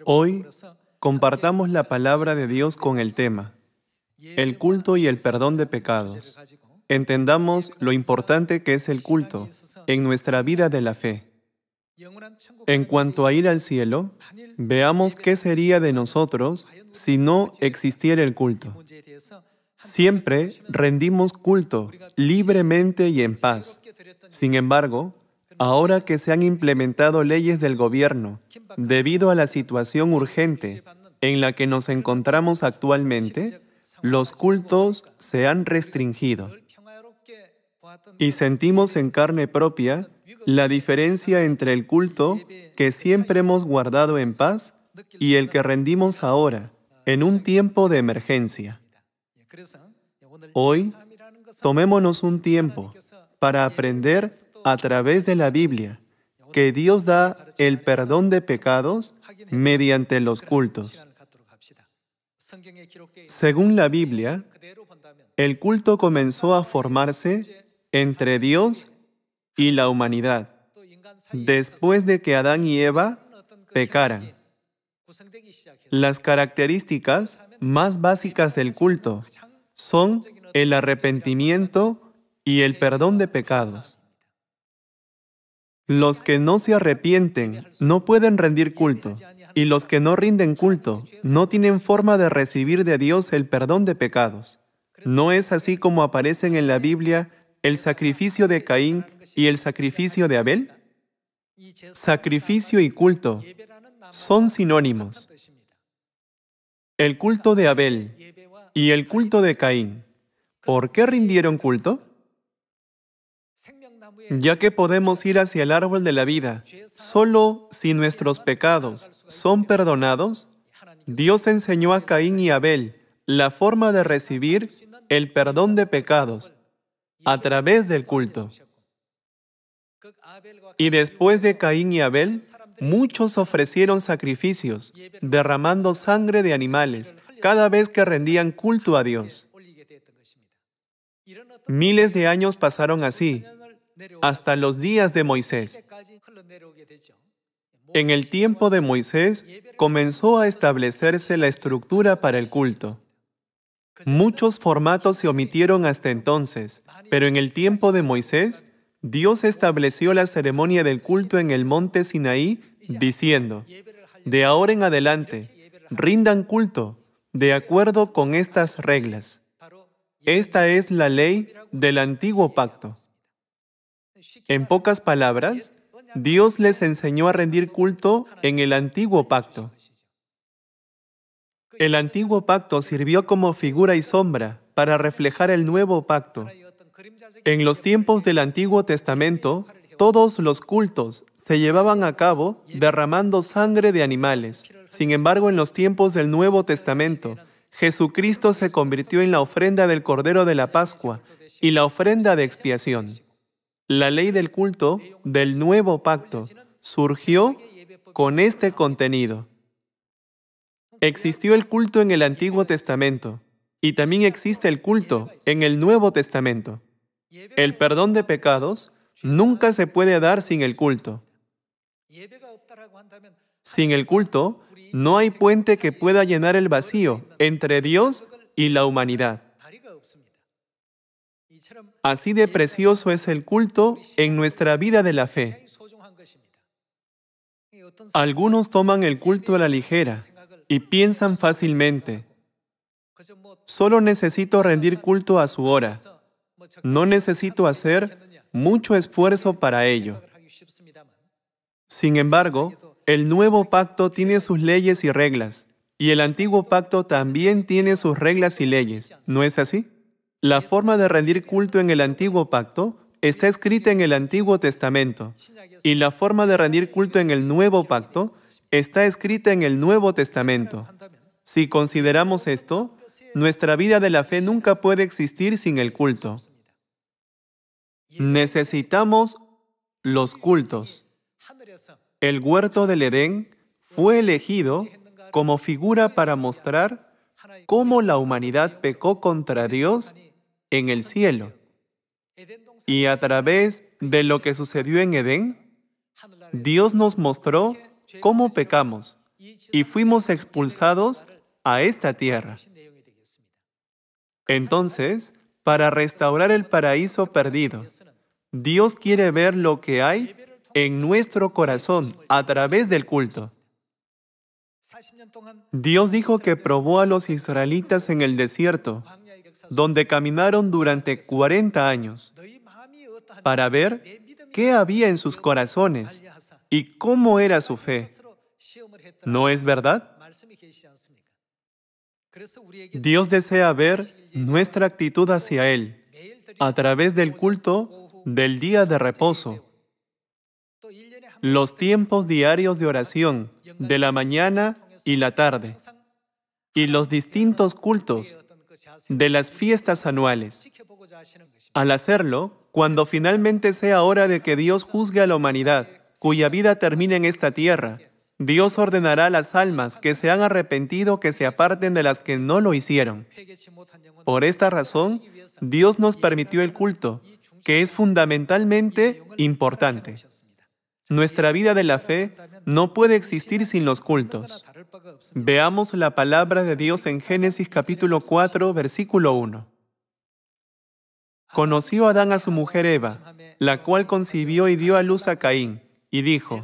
Hoy compartamos la palabra de Dios con el tema el culto y el perdón de pecados. Entendamos lo importante que es el culto en nuestra vida de la fe. En cuanto a ir al cielo, veamos qué sería de nosotros si no existiera el culto. Siempre rendimos culto libremente y en paz. Sin embargo, ahora que se han implementado leyes del gobierno, debido a la situación urgente en la que nos encontramos actualmente, los cultos se han restringido. Y sentimos en carne propia la diferencia entre el culto que siempre hemos guardado en paz y el que rendimos ahora, en un tiempo de emergencia. Hoy, tomémonos un tiempo para aprender a través de la Biblia que Dios da el perdón de pecados mediante los cultos. Según la Biblia, el culto comenzó a formarse entre Dios y la humanidad, después de que Adán y Eva pecaran. Las características más básicas del culto son el arrepentimiento y el perdón de pecados. Los que no se arrepienten no pueden rendir culto, y los que no rinden culto no tienen forma de recibir de Dios el perdón de pecados. ¿No es así como aparecen en la Biblia el sacrificio de Caín y el sacrificio de Abel? Sacrificio y culto son sinónimos. El culto de Abel y el culto de Caín, ¿por qué rindieron culto? Ya que podemos ir hacia el árbol de la vida solo si nuestros pecados son perdonados, Dios enseñó a Caín y Abel la forma de recibir el perdón de pecados a través del culto. Y después de Caín y Abel, muchos ofrecieron sacrificios, derramando sangre de animales cada vez que rendían culto a Dios. Miles de años pasaron así, hasta los días de Moisés. En el tiempo de Moisés, comenzó a establecerse la estructura para el culto. Muchos formatos se omitieron hasta entonces, pero en el tiempo de Moisés, Dios estableció la ceremonia del culto en el monte Sinaí, diciendo: de ahora en adelante, rindan culto de acuerdo con estas reglas. Esta es la ley del antiguo pacto. En pocas palabras, Dios les enseñó a rendir culto en el antiguo pacto. El antiguo pacto sirvió como figura y sombra para reflejar el nuevo pacto. En los tiempos del Antiguo Testamento, todos los cultos se llevaban a cabo derramando sangre de animales. Sin embargo, en los tiempos del Nuevo Testamento, Jesucristo se convirtió en la ofrenda del Cordero de la Pascua y la ofrenda de expiación. La ley del culto del nuevo pacto surgió con este contenido. Existió el culto en el Antiguo Testamento y también existe el culto en el Nuevo Testamento. El perdón de pecados nunca se puede dar sin el culto. Sin el culto, no hay puente que pueda llenar el vacío entre Dios y la humanidad. Así de precioso es el culto en nuestra vida de la fe. Algunos toman el culto a la ligera y piensan fácilmente: solo necesito rendir culto a su hora. No necesito hacer mucho esfuerzo para ello. Sin embargo, el nuevo pacto tiene sus leyes y reglas, y el antiguo pacto también tiene sus reglas y leyes. ¿No es así? La forma de rendir culto en el antiguo pacto está escrita en el Antiguo Testamento, y la forma de rendir culto en el nuevo pacto está escrita en el Nuevo Testamento. Si consideramos esto, nuestra vida de la fe nunca puede existir sin el culto. Necesitamos los cultos. El huerto del Edén fue elegido como figura para mostrar cómo la humanidad pecó contra Dios en el cielo. Y a través de lo que sucedió en Edén, Dios nos mostró cómo pecamos y fuimos expulsados a esta tierra. Entonces, para restaurar el paraíso perdido, Dios quiere ver lo que hay en nuestro corazón a través del culto. Dios dijo que probó a los israelitas en el desierto, donde caminaron durante 40 años, para ver qué había en sus corazones y cómo era su fe. ¿No es verdad? Dios desea ver nuestra actitud hacia Él a través del culto del día de reposo, los tiempos diarios de oración de la mañana y la tarde, y los distintos cultos de las fiestas anuales. Al hacerlo, cuando finalmente sea hora de que Dios juzgue a la humanidad, cuya vida termina en esta tierra, Dios ordenará a las almas que se han arrepentido que se aparten de las que no lo hicieron. Por esta razón, Dios nos permitió el culto, que es fundamentalmente importante. Nuestra vida de la fe no puede existir sin los cultos. Veamos la palabra de Dios en Génesis capítulo 4, versículo 1. Conoció Adán a su mujer Eva, la cual concibió y dio a luz a Caín, y dijo: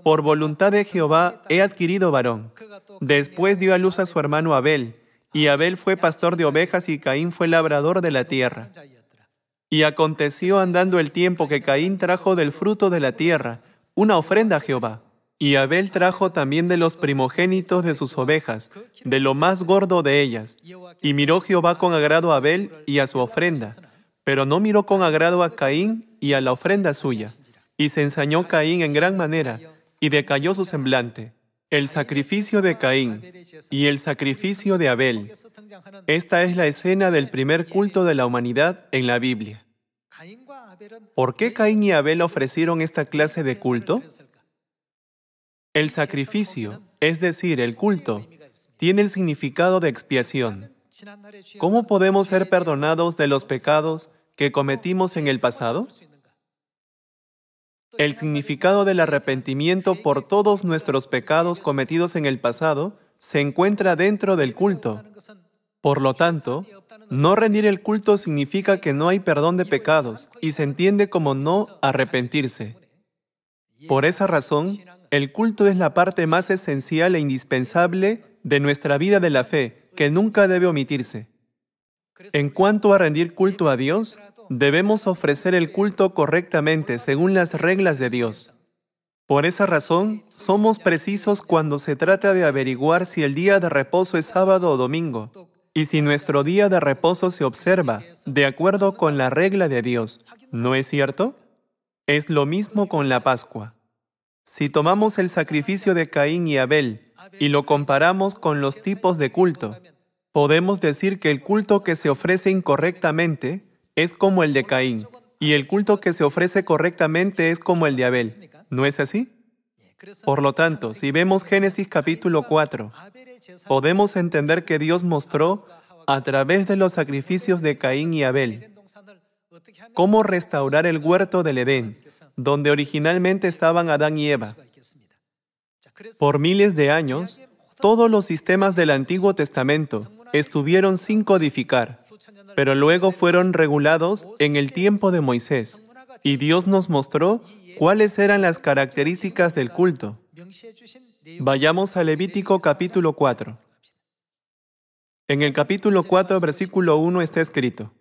por voluntad de Jehová he adquirido varón. Después dio a luz a su hermano Abel, y Abel fue pastor de ovejas y Caín fue labrador de la tierra. Y aconteció andando el tiempo que Caín trajo del fruto de la tierra una ofrenda a Jehová. Y Abel trajo también de los primogénitos de sus ovejas, de lo más gordo de ellas. Y miró Jehová con agrado a Abel y a su ofrenda, pero no miró con agrado a Caín y a la ofrenda suya. Y se ensañó Caín en gran manera, y decayó su semblante. El sacrificio de Caín y el sacrificio de Abel. Esta es la escena del primer culto de la humanidad en la Biblia. ¿Por qué Caín y Abel ofrecieron esta clase de culto? El sacrificio, es decir, el culto, tiene el significado de expiación. ¿Cómo podemos ser perdonados de los pecados que cometimos en el pasado? El significado del arrepentimiento por todos nuestros pecados cometidos en el pasado se encuentra dentro del culto. Por lo tanto, no rendir el culto significa que no hay perdón de pecados y se entiende como no arrepentirse. Por esa razón, el culto es la parte más esencial e indispensable de nuestra vida de la fe, que nunca debe omitirse. En cuanto a rendir culto a Dios, debemos ofrecer el culto correctamente según las reglas de Dios. Por esa razón, somos precisos cuando se trata de averiguar si el día de reposo es sábado o domingo, y si nuestro día de reposo se observa de acuerdo con la regla de Dios. ¿No es cierto? Es lo mismo con la Pascua. Si tomamos el sacrificio de Caín y Abel y lo comparamos con los tipos de culto, podemos decir que el culto que se ofrece incorrectamente es como el de Caín, y el culto que se ofrece correctamente es como el de Abel. ¿No es así? Por lo tanto, si vemos Génesis capítulo 4, podemos entender que Dios mostró, a través de los sacrificios de Caín y Abel, cómo restaurar el huerto del Edén, donde originalmente estaban Adán y Eva. Por miles de años, todos los sistemas del Antiguo Testamento estuvieron sin codificar, pero luego fueron regulados en el tiempo de Moisés, y Dios nos mostró cuáles eran las características del culto. Vayamos a Levítico capítulo 4. En el capítulo 4, versículo 1 está escrito: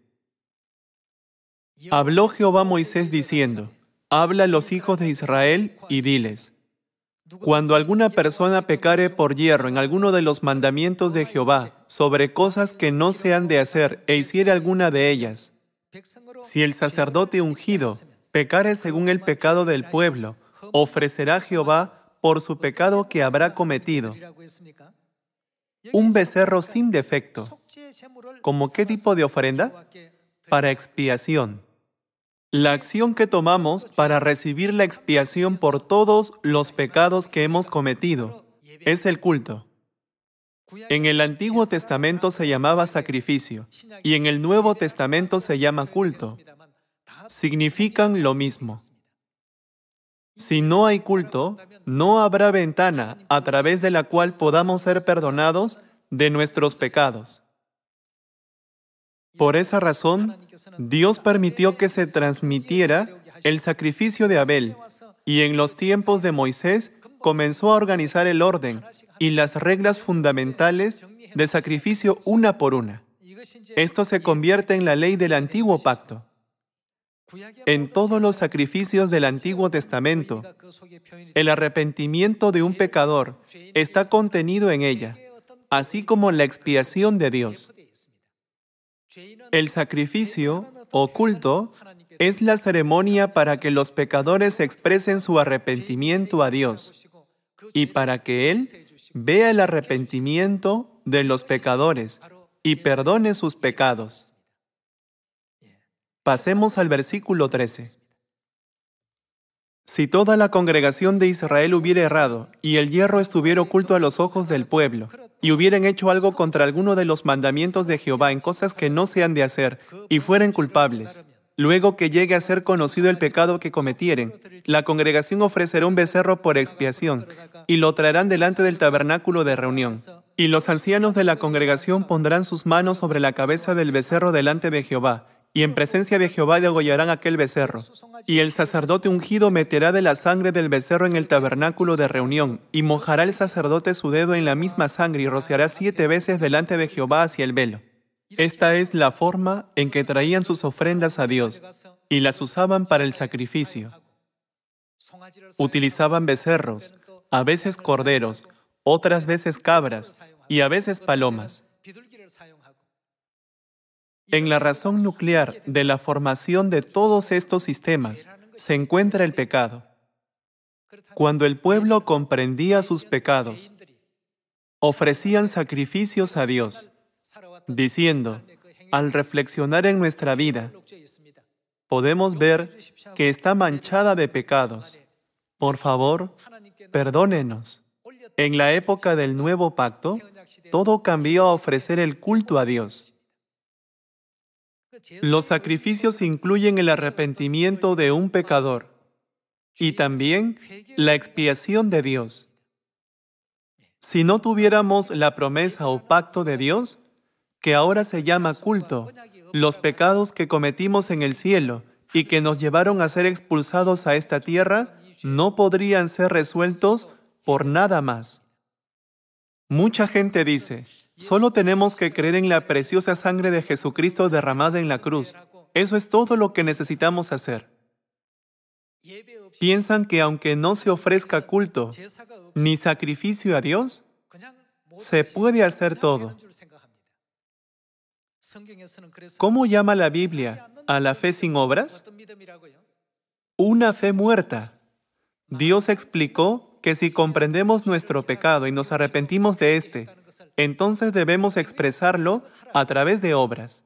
Habló Jehová a Moisés diciendo: Habla a los hijos de Israel y diles: Cuando alguna persona pecare por yerro en alguno de los mandamientos de Jehová sobre cosas que no se han de hacer e hiciere alguna de ellas, si el sacerdote ungido pecare según el pecado del pueblo, ofrecerá Jehová por su pecado que habrá cometido un becerro sin defecto. ¿Cómo qué tipo de ofrenda? Para expiación. La acción que tomamos para recibir la expiación por todos los pecados que hemos cometido es el culto. En el Antiguo Testamento se llamaba sacrificio y en el Nuevo Testamento se llama culto. Significan lo mismo. Si no hay culto, no habrá ventana a través de la cual podamos ser perdonados de nuestros pecados. Por esa razón, Dios permitió que se transmitiera el sacrificio de Abel, y en los tiempos de Moisés comenzó a organizar el orden y las reglas fundamentales de sacrificio una por una. Esto se convierte en la ley del Antiguo Pacto. En todos los sacrificios del Antiguo Testamento, el arrepentimiento de un pecador está contenido en ella, así como la expiación de Dios. El sacrificio o culto es la ceremonia para que los pecadores expresen su arrepentimiento a Dios y para que Él vea el arrepentimiento de los pecadores y perdone sus pecados. Pasemos al versículo 13. Si toda la congregación de Israel hubiera errado, y el hierro estuviera oculto a los ojos del pueblo, y hubieran hecho algo contra alguno de los mandamientos de Jehová en cosas que no se han de hacer, y fueren culpables, luego que llegue a ser conocido el pecado que cometieren, la congregación ofrecerá un becerro por expiación, y lo traerán delante del tabernáculo de reunión. Y los ancianos de la congregación pondrán sus manos sobre la cabeza del becerro delante de Jehová, y en presencia de Jehová degollarán aquel becerro. Y el sacerdote ungido meterá de la sangre del becerro en el tabernáculo de reunión, y mojará el sacerdote su dedo en la misma sangre y rociará 7 veces delante de Jehová hacia el velo. Esta es la forma en que traían sus ofrendas a Dios, y las usaban para el sacrificio. Utilizaban becerros, a veces corderos, otras veces cabras, y a veces palomas. En la razón nuclear de la formación de todos estos sistemas se encuentra el pecado. Cuando el pueblo comprendía sus pecados, ofrecían sacrificios a Dios, diciendo, al reflexionar en nuestra vida, podemos ver que está manchada de pecados. Por favor, perdónenos. En la época del Nuevo Pacto, todo cambió a ofrecer el culto a Dios. Los sacrificios incluyen el arrepentimiento de un pecador y también la expiación de Dios. Si no tuviéramos la promesa o pacto de Dios, que ahora se llama culto, los pecados que cometimos en el cielo y que nos llevaron a ser expulsados a esta tierra no podrían ser resueltos por nada más. Mucha gente dice, solo tenemos que creer en la preciosa sangre de Jesucristo derramada en la cruz. Eso es todo lo que necesitamos hacer. Piensan que aunque no se ofrezca culto ni sacrificio a Dios, se puede hacer todo. ¿Cómo llama la Biblia a la fe sin obras? Una fe muerta. Dios explicó que si comprendemos nuestro pecado y nos arrepentimos de éste, entonces debemos expresarlo a través de obras.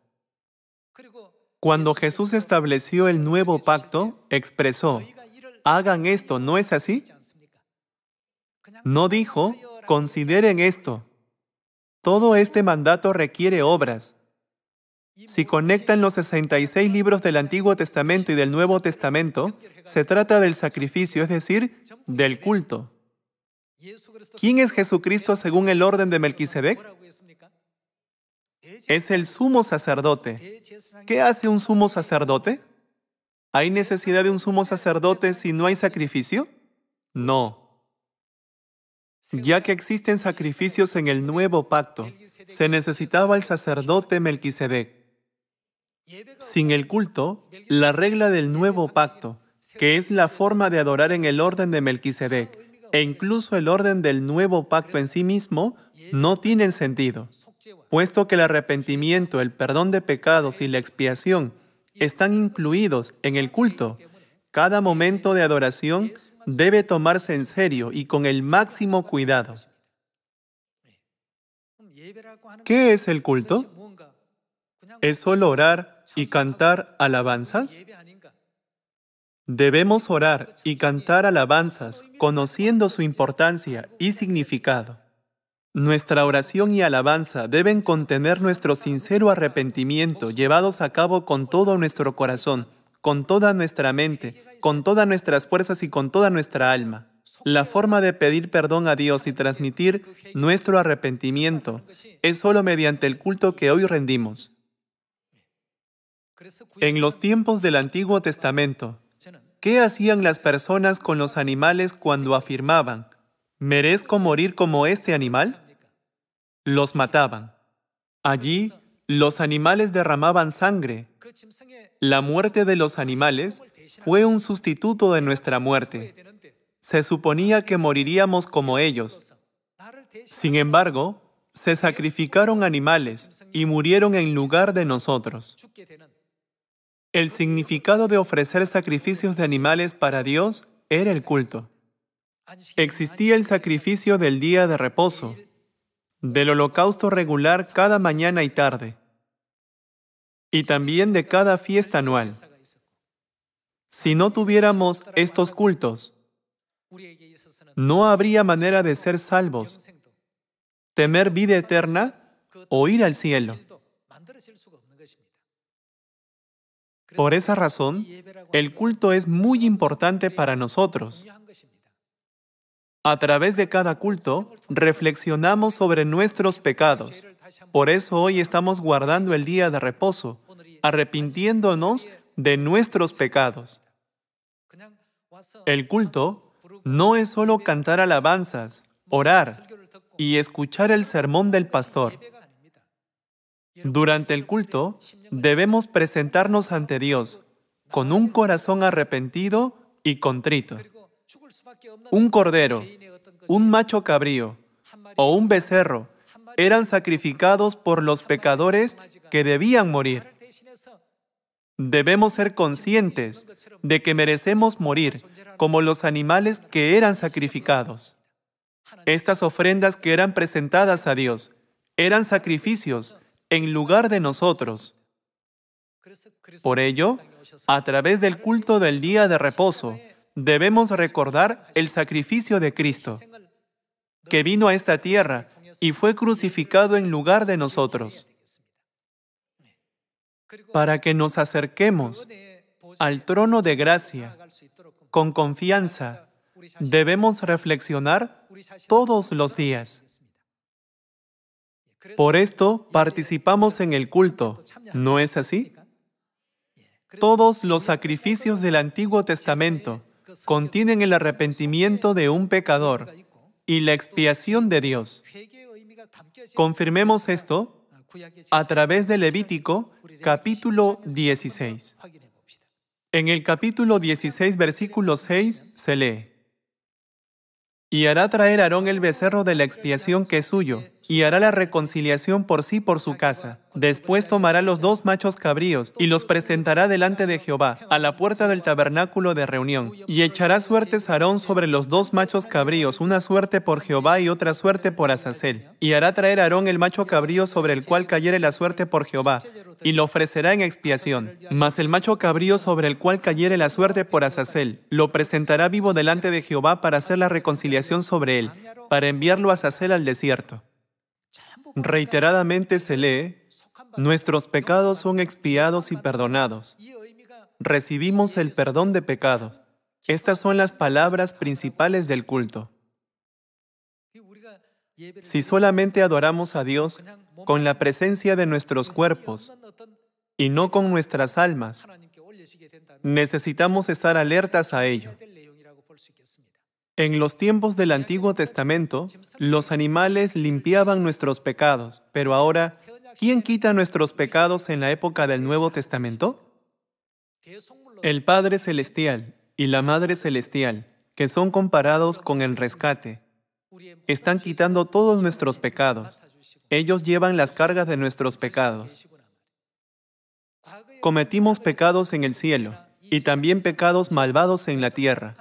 Cuando Jesús estableció el nuevo pacto, expresó, hagan esto, ¿no es así? No dijo, consideren esto. Todo este mandato requiere obras. Si conectan los 66 libros del Antiguo Testamento y del Nuevo Testamento, se trata del sacrificio, es decir, del culto. ¿Quién es Jesucristo según el orden de Melquisedec? Es el sumo sacerdote. ¿Qué hace un sumo sacerdote? ¿Hay necesidad de un sumo sacerdote si no hay sacrificio? No. Ya que existen sacrificios en el nuevo pacto, se necesitaba el sacerdote Melquisedec. Sin el culto, la regla del nuevo pacto, que es la forma de adorar en el orden de Melquisedec, e incluso el orden del nuevo pacto en sí mismo, no tienen sentido, puesto que el arrepentimiento, el perdón de pecados y la expiación están incluidos en el culto. Cada momento de adoración debe tomarse en serio y con el máximo cuidado. ¿Qué es el culto? ¿Es solo orar y cantar alabanzas? Debemos orar y cantar alabanzas, conociendo su importancia y significado. Nuestra oración y alabanza deben contener nuestro sincero arrepentimiento llevados a cabo con todo nuestro corazón, con toda nuestra mente con todas nuestras fuerzas y con toda nuestra alma. La forma de pedir perdón a Dios y transmitir nuestro arrepentimiento es solo mediante el culto que hoy rendimos. En los tiempos del Antiguo Testamento, ¿qué hacían las personas con los animales cuando afirmaban, ¿merezco morir como este animal? Los mataban. Allí, los animales derramaban sangre. La muerte de los animales fue un sustituto de nuestra muerte. Se suponía que moriríamos como ellos. Sin embargo, se sacrificaron animales y murieron en lugar de nosotros. El significado de ofrecer sacrificios de animales para Dios era el culto. Existía el sacrificio del día de reposo, del holocausto regular cada mañana y tarde, y también de cada fiesta anual. Si no tuviéramos estos cultos, no habría manera de ser salvos, tener vida eterna o ir al cielo. Por esa razón, el culto es muy importante para nosotros. A través de cada culto, reflexionamos sobre nuestros pecados. Por eso hoy estamos guardando el día de reposo, arrepintiéndonos de nuestros pecados. El culto no es solo cantar alabanzas, orar y escuchar el sermón del pastor. Durante el culto, debemos presentarnos ante Dios con un corazón arrepentido y contrito. Un cordero, un macho cabrío o un becerro eran sacrificados por los pecadores que debían morir. Debemos ser conscientes de que merecemos morir como los animales que eran sacrificados. Estas ofrendas que eran presentadas a Dios eran sacrificios en lugar de nosotros. Por ello, a través del culto del día de reposo, debemos recordar el sacrificio de Cristo, que vino a esta tierra y fue crucificado en lugar de nosotros. Para que nos acerquemos al trono de gracia con confianza, debemos reflexionar todos los días. Por esto participamos en el culto, ¿no es así? Todos los sacrificios del Antiguo Testamento contienen el arrepentimiento de un pecador y la expiación de Dios. Confirmemos esto a través de Levítico, capítulo 16. En el capítulo 16, versículo 6, se lee: Y hará traer Aarón el becerro de la expiación que es suyo, y hará la reconciliación por sí por su casa. Después tomará los 2 machos cabríos y los presentará delante de Jehová, a la puerta del tabernáculo de reunión. Y echará suertes Aarón sobre los 2 machos cabríos, una suerte por Jehová y otra suerte por Azazel. Y hará traer Aarón el macho cabrío sobre el cual cayere la suerte por Jehová, y lo ofrecerá en expiación. Mas el macho cabrío sobre el cual cayere la suerte por Azazel, lo presentará vivo delante de Jehová para hacer la reconciliación sobre él, para enviarlo a Azazel al desierto. Reiteradamente se lee: nuestros pecados son expiados y perdonados. Recibimos el perdón de pecados. Estas son las palabras principales del culto. Si solamente adoramos a Dios con la presencia de nuestros cuerpos y no con nuestras almas, necesitamos estar alertas a ello. En los tiempos del Antiguo Testamento, los animales limpiaban nuestros pecados, pero ahora, ¿quién quita nuestros pecados en la época del Nuevo Testamento? El Padre Celestial y la Madre Celestial, que son comparados con el rescate, están quitando todos nuestros pecados. Ellos llevan las cargas de nuestros pecados. Cometimos pecados en el cielo y también pecados malvados en la tierra.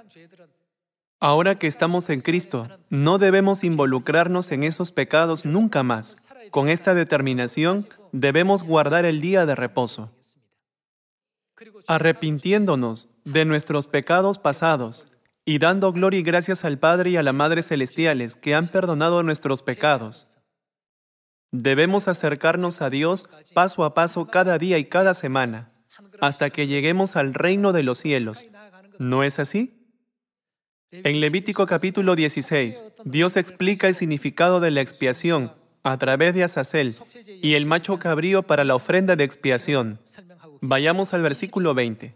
Ahora que estamos en Cristo, no debemos involucrarnos en esos pecados nunca más. Con esta determinación, debemos guardar el día de reposo. Arrepintiéndonos de nuestros pecados pasados y dando gloria y gracias al Padre y a la Madre Celestiales que han perdonado nuestros pecados, debemos acercarnos a Dios paso a paso cada día y cada semana, hasta que lleguemos al reino de los cielos, ¿No es así? En Levítico capítulo 16, Dios explica el significado de la expiación a través de Azazel y el macho cabrío para la ofrenda de expiación. Vayamos al versículo 20.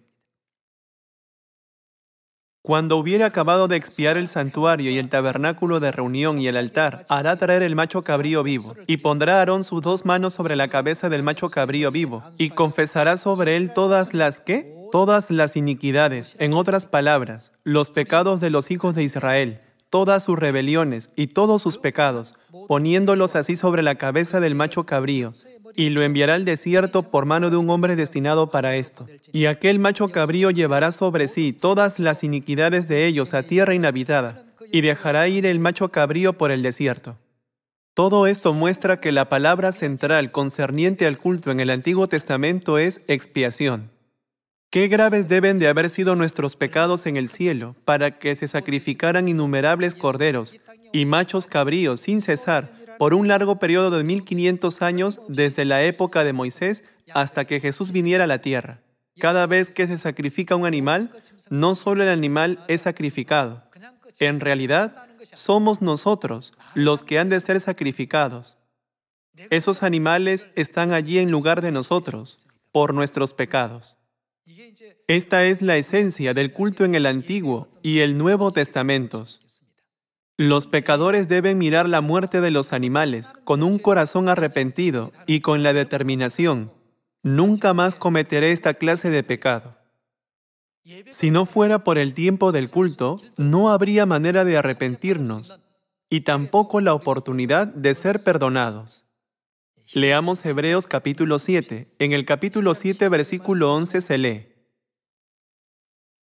Cuando hubiere acabado de expiar el santuario y el tabernáculo de reunión y el altar, hará traer el macho cabrío vivo, y pondrá Aarón sus 2 manos sobre la cabeza del macho cabrío vivo, y confesará sobre él todas las ¿qué? Todas las iniquidades, en otras palabras, los pecados de los hijos de Israel, todas sus rebeliones y todos sus pecados, poniéndolos así sobre la cabeza del macho cabrío, y lo enviará al desierto por mano de un hombre destinado para esto. Y aquel macho cabrío llevará sobre sí todas las iniquidades de ellos a tierra inhabitada, y dejará ir el macho cabrío por el desierto. Todo esto muestra que la palabra central concerniente al culto en el Antiguo Testamento es expiación. Qué graves deben de haber sido nuestros pecados en el cielo para que se sacrificaran innumerables corderos y machos cabríos sin cesar por un largo periodo de 1500 años desde la época de Moisés hasta que Jesús viniera a la tierra. Cada vez que se sacrifica un animal, no solo el animal es sacrificado. En realidad, somos nosotros los que han de ser sacrificados. Esos animales están allí en lugar de nosotros, por nuestros pecados. Esta es la esencia del culto en el Antiguo y el Nuevo Testamentos. Los pecadores deben mirar la muerte de los animales con un corazón arrepentido y con la determinación: nunca más cometeré esta clase de pecado. Si no fuera por el tiempo del culto, no habría manera de arrepentirnos y tampoco la oportunidad de ser perdonados. Leamos Hebreos capítulo 7. En el capítulo 7, versículo 11 se lee: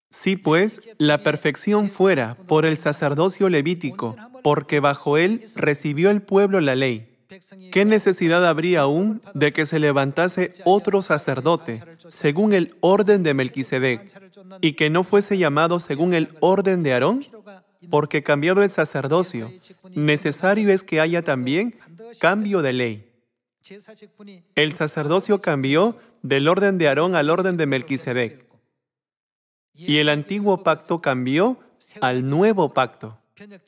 Si pues la perfección fuera por el sacerdocio levítico, porque bajo él recibió el pueblo la ley, ¿qué necesidad habría aún de que se levantase otro sacerdote según el orden de Melquisedec, y que no fuese llamado según el orden de Aarón? Porque cambiado el sacerdocio, necesario es que haya también cambio de ley. El sacerdocio cambió del orden de Aarón al orden de Melquisedec. Y el antiguo pacto cambió al nuevo pacto.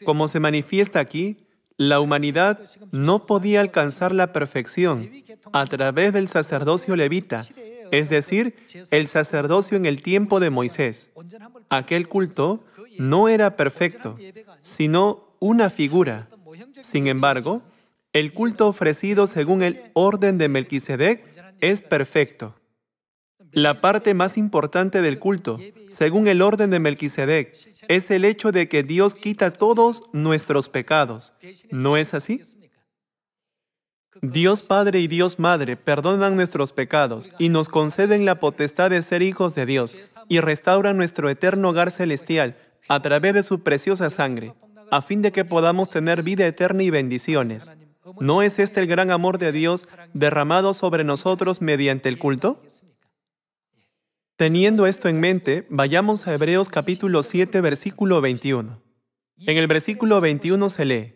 Como se manifiesta aquí, la humanidad no podía alcanzar la perfección a través del sacerdocio levita, es decir, el sacerdocio en el tiempo de Moisés. Aquel culto no era perfecto, sino una figura. Sin embargo, el culto ofrecido según el orden de Melquisedec es perfecto. La parte más importante del culto, según el orden de Melquisedec, es el hecho de que Dios quita todos nuestros pecados. ¿No es así? Dios Padre y Dios Madre perdonan nuestros pecados y nos conceden la potestad de ser hijos de Dios y restauran nuestro eterno hogar celestial a través de su preciosa sangre, a fin de que podamos tener vida eterna y bendiciones. ¿No es este el gran amor de Dios derramado sobre nosotros mediante el culto? Teniendo esto en mente, vayamos a Hebreos capítulo 7, versículo 21. En el versículo 21 se lee: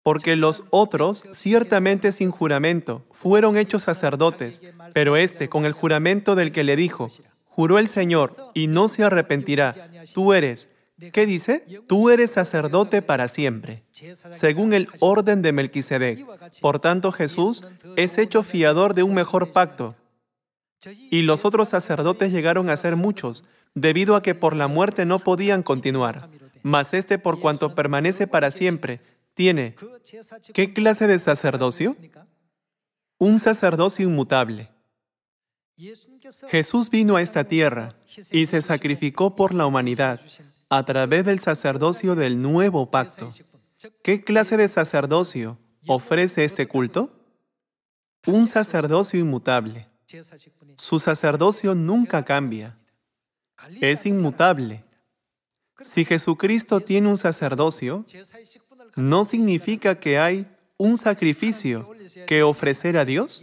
Porque los otros, ciertamente sin juramento, fueron hechos sacerdotes, pero este, con el juramento del que le dijo: Juró el Señor, y no se arrepentirá, tú eres, ¿qué dice? Tú eres sacerdote para siempre, según el orden de Melquisedec. Por tanto, Jesús es hecho fiador de un mejor pacto. Y los otros sacerdotes llegaron a ser muchos, debido a que por la muerte no podían continuar. Mas este, por cuanto permanece para siempre, tiene ¿qué clase de sacerdocio? Un sacerdocio inmutable. Jesús vino a esta tierra y se sacrificó por la humanidad a través del sacerdocio del nuevo pacto. ¿Qué clase de sacerdocio ofrece este culto? Un sacerdocio inmutable. Su sacerdocio nunca cambia. Es inmutable. Si Jesucristo tiene un sacerdocio, no significa que hay un sacrificio que ofrecer a Dios.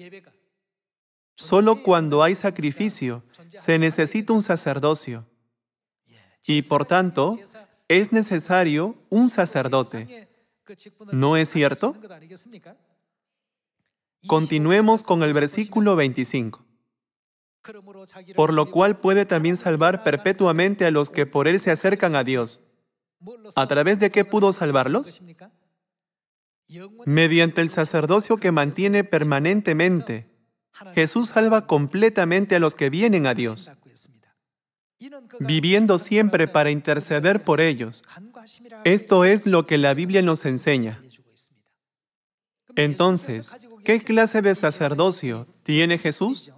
Solo cuando hay sacrificio se necesita un sacerdocio. Y por tanto, es necesario un sacerdote. ¿No es cierto? Continuemos con el versículo 25. por lo cual puede también salvar perpetuamente a los que por él se acercan a Dios. ¿A través de qué pudo salvarlos? Mediante el sacerdocio que mantiene permanentemente. Jesús salva completamente a los que vienen a Dios, viviendo siempre para interceder por ellos. Esto es lo que la Biblia nos enseña. Entonces, ¿qué clase de sacerdocio tiene Jesús?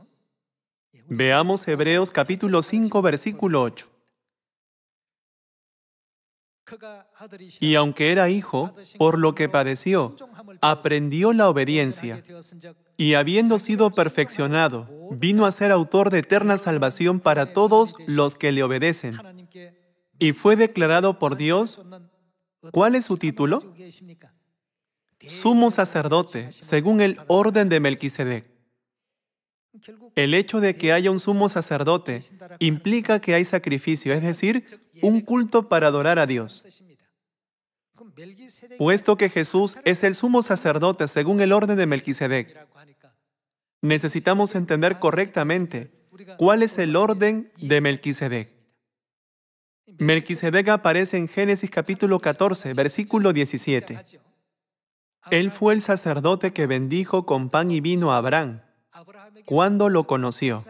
Veamos Hebreos capítulo 5, versículo 8. Y aunque era hijo, por lo que padeció, aprendió la obediencia, y habiendo sido perfeccionado, vino a ser autor de eterna salvación para todos los que le obedecen. Y fue declarado por Dios, ¿cuál es su título? Sumo sacerdote, según el orden de Melquisedec. El hecho de que haya un sumo sacerdote implica que hay sacrificio, es decir, un culto para adorar a Dios. Puesto que Jesús es el sumo sacerdote según el orden de Melquisedec, necesitamos entender correctamente cuál es el orden de Melquisedec. Melquisedec aparece en Génesis capítulo 14, versículo 17. Él fue el sacerdote que bendijo con pan y vino a Abraham cuando lo conoció.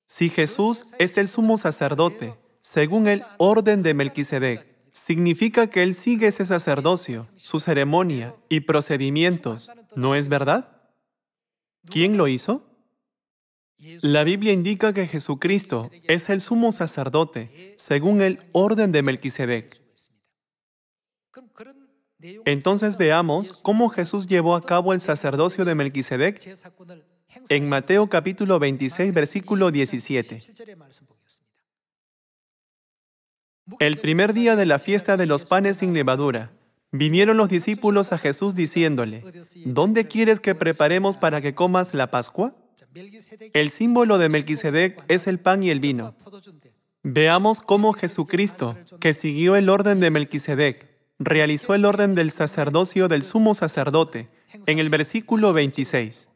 Si Jesús es el sumo sacerdote, según el orden de Melquisedec, significa que Él sigue ese sacerdocio, su ceremonia y procedimientos, ¿no es verdad? ¿Quién lo hizo? La Biblia indica que Jesucristo es el sumo sacerdote, según el orden de Melquisedec. Entonces veamos cómo Jesús llevó a cabo el sacerdocio de Melquisedec en Mateo capítulo 26, versículo 17. El primer día de la fiesta de los panes sin levadura, vinieron los discípulos a Jesús diciéndole, ¿dónde quieres que preparemos para que comas la Pascua? El símbolo de Melquisedec es el pan y el vino. Veamos cómo Jesucristo, que siguió el orden de Melquisedec, realizó el orden del sacerdocio del sumo sacerdote en el versículo 26.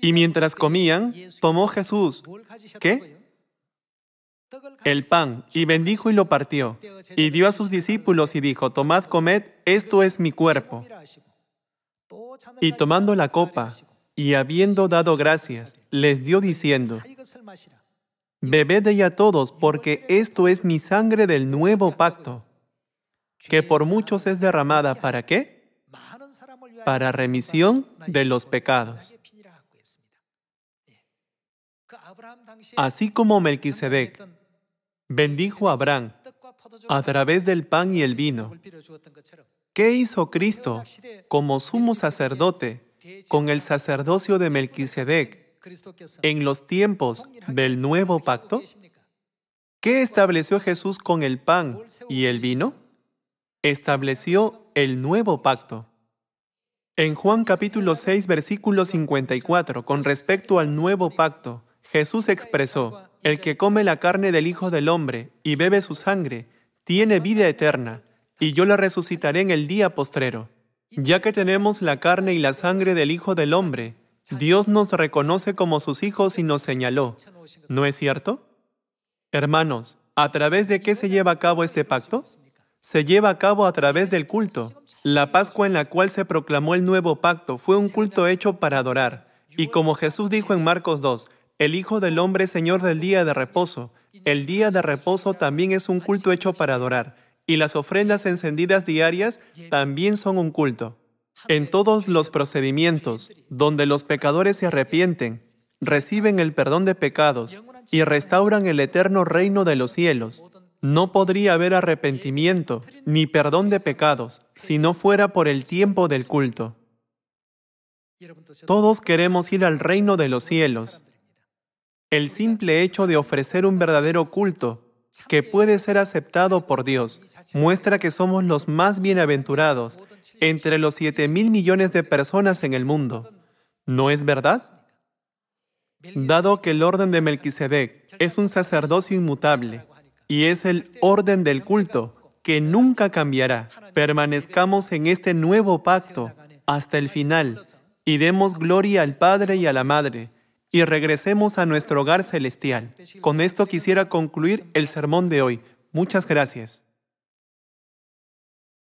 Y mientras comían, tomó Jesús, ¿qué? El pan, y bendijo y lo partió, y dio a sus discípulos y dijo, tomad, comed, esto es mi cuerpo. Y tomando la copa, y habiendo dado gracias, les dio diciendo, bebed de ella todos, porque esto es mi sangre del nuevo pacto, que por muchos es derramada, ¿para qué? Para remisión de los pecados. Así como Melquisedec bendijo a Abraham a través del pan y el vino, ¿qué hizo Cristo como sumo sacerdote con el sacerdocio de Melquisedec en los tiempos del nuevo pacto? ¿Qué estableció Jesús con el pan y el vino? Estableció el nuevo pacto. En Juan capítulo 6, versículo 54, con respecto al nuevo pacto, Jesús expresó, el que come la carne del Hijo del Hombre y bebe su sangre, tiene vida eterna, y yo la resucitaré en el día postrero. Ya que tenemos la carne y la sangre del Hijo del Hombre, Dios nos reconoce como sus hijos y nos señaló. ¿No es cierto? Hermanos, ¿a través de qué se lleva a cabo este pacto? Se lleva a cabo a través del culto. La Pascua en la cual se proclamó el nuevo pacto fue un culto hecho para adorar. Y como Jesús dijo en Marcos 2, el Hijo del Hombre es Señor del día de reposo. El día de reposo también es un culto hecho para adorar. Y las ofrendas encendidas diarias también son un culto. En todos los procedimientos donde los pecadores se arrepienten, reciben el perdón de pecados y restauran el eterno reino de los cielos, no podría haber arrepentimiento ni perdón de pecados si no fuera por el tiempo del culto. Todos queremos ir al reino de los cielos. El simple hecho de ofrecer un verdadero culto que puede ser aceptado por Dios muestra que somos los más bienaventurados entre los 7,000 millones de personas en el mundo. ¿No es verdad? Dado que el orden de Melquisedec es un sacerdocio inmutable y es el orden del culto que nunca cambiará, permanezcamos en este nuevo pacto hasta el final y demos gloria al Padre y a la Madre, y regresemos a nuestro hogar celestial. Con esto quisiera concluir el sermón de hoy. Muchas gracias.